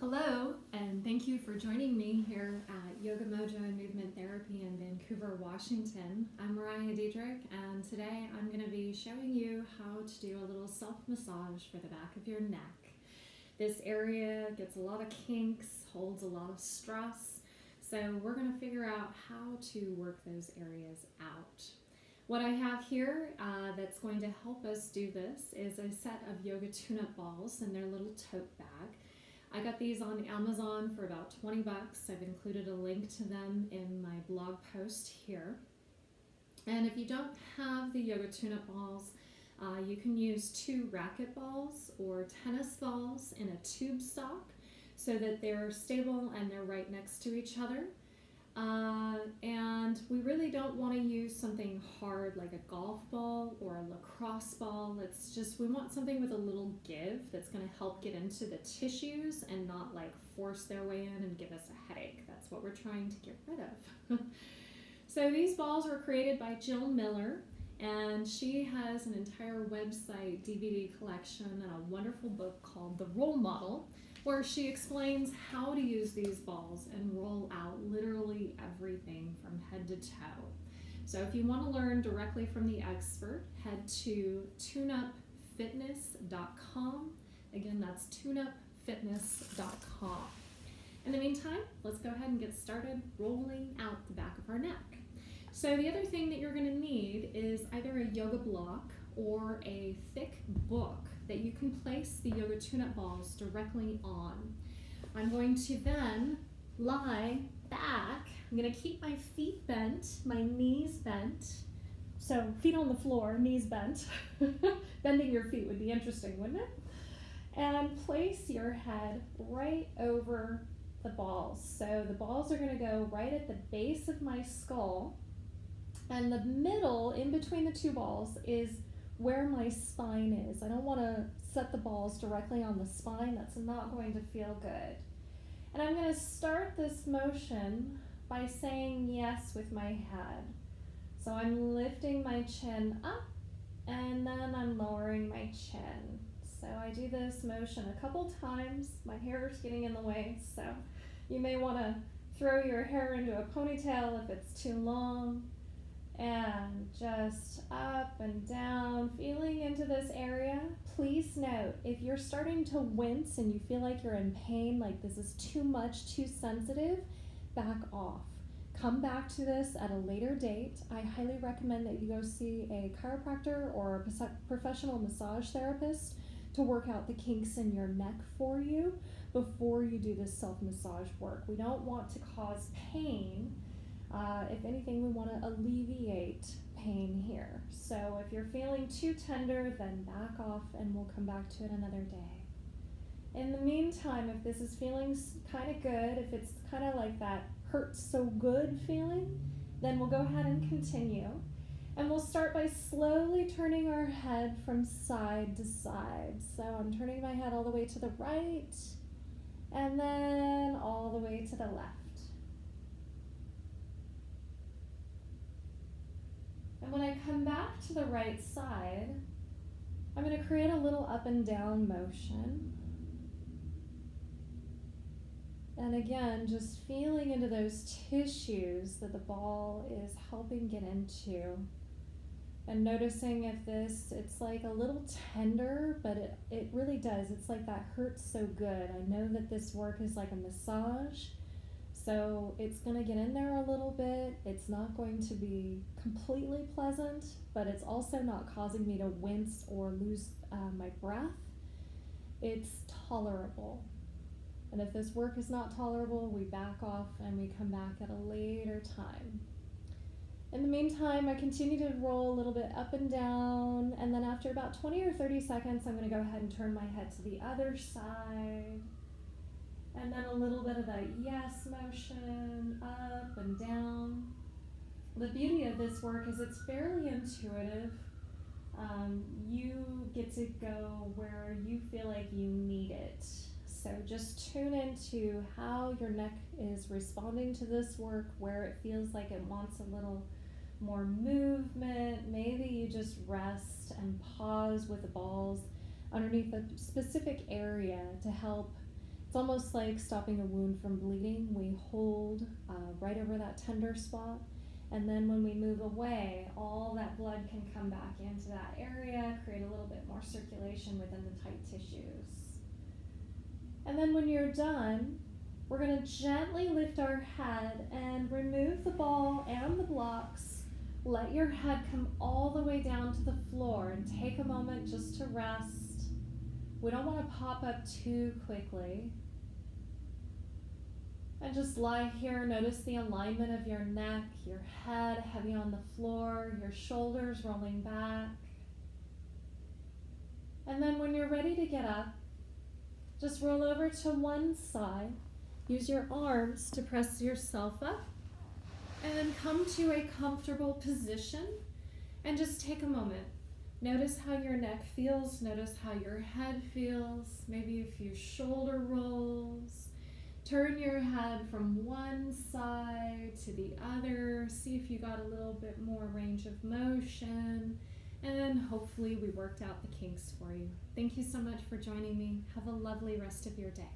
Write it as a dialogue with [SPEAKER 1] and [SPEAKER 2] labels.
[SPEAKER 1] Hello, and thank you for joining me here at Yoga Mojo and Movement Therapy in Vancouver, Washington. I'm Mariah Diedrich, and today I'm going to be showing you how to do a little self-massage for the back of your neck. This area gets a lot of kinks, holds a lot of stress, so we're going to figure out how to work those areas out. What I have here that's going to help us do this is a set of yoga tune-up balls in their little tote bag. I got these on Amazon for about 20 bucks. I've included a link to them in my blog post here. And if you don't have the yoga tune-up balls, you can use 2 racket balls or tennis balls in a tube stock so that they're stable and they're right next to each other. And we really don't want to use something hard like a golf ball or a lacrosse ball. It's just, we want something with a little give that's going to help get into the tissues and not like force their way in and give us a headache. That's what we're trying to get rid of. So these balls were created by Jill Miller, and she has an entire website, DVD collection, and a wonderful book called The Role Model, where she explains how to use these balls and roll out literally everything from head to toe. So if you want to learn directly from the expert, head to tuneupfitness.com. Again, that's tuneupfitness.com. In the meantime, let's go ahead and get started rolling out the back of our neck. So the other thing that you're going to need is either a yoga block or a thick book that you can place the yoga tune-up balls directly on. I'm going to then lie back. I'm going to keep my feet bent, my knees bent. So feet on the floor, knees bent. Bending your feet would be interesting, wouldn't it? And place your head right over the balls. So the balls are going to go right at the base of my skull. And the middle, in between the 2 balls, is where my spine is. I don't want to set the balls directly on the spine. That's not going to feel good. And I'm going to start this motion by saying yes with my head. So I'm lifting my chin up, and then I'm lowering my chin. So I do this motion a couple times. My hair is getting in the way, so you may want to throw your hair into a ponytail if it's too long. And just up and down, feeling into this area. Please note, if you're starting to wince and you feel like you're in pain, like this is too much, too sensitive, back off. Come back to this at a later date. I highly recommend that you go see a chiropractor or a professional massage therapist to work out the kinks in your neck for you before you do this self-massage work. We don't want to cause pain. If anything, we want to alleviate pain here. So if you're feeling too tender, then back off and we'll come back to it another day. In the meantime, if this is feeling kind of good, if it's kind of like that hurts so good feeling, then we'll go ahead and continue. And we'll start by slowly turning our head from side to side. So I'm turning my head all the way to the right and then all the way to the left. And when I come back to the right side, I'm going to create a little up and down motion. And again, just feeling into those tissues that the ball is helping get into. And noticing if it's like a little tender, but it really does. It's like that hurts so good. I know that this work is like a massage. So it's going to get in there a little bit. It's not going to be completely pleasant, but it's also not causing me to wince or lose my breath. It's tolerable. And if this work is not tolerable, we back off and we come back at a later time. In the meantime, I continue to roll a little bit up and down, and then after about 20 or 30 seconds, I'm going to go ahead and turn my head to the other side. And then a little bit of that yes motion, up and down. The beauty of this work is it's fairly intuitive. You get to go where you feel like you need it. So just tune into how your neck is responding to this work, where it feels like it wants a little more movement. Maybe you just rest and pause with the balls underneath a specific area to help It's almost like stopping a wound from bleeding. We hold right over that tender spot, and then when we move away, all that blood can come back into that area, create a little bit more circulation within the tight tissues. And then when you're done, we're going to gently lift our head and remove the ball and the blocks. Let your head come all the way down to the floor and take a moment just to rest. We don't want to pop up too quickly. And just lie here. Notice the alignment of your neck, your head heavy on the floor, your shoulders rolling back. And then when you're ready to get up, just roll over to one side. Use your arms to press yourself up. And then come to a comfortable position and just take a moment. Notice how your neck feels. Notice how your head feels. Maybe a few shoulder rolls. Turn your head from one side to the other. See if you got a little bit more range of motion. And then hopefully we worked out the kinks for you. Thank you so much for joining me. Have a lovely rest of your day.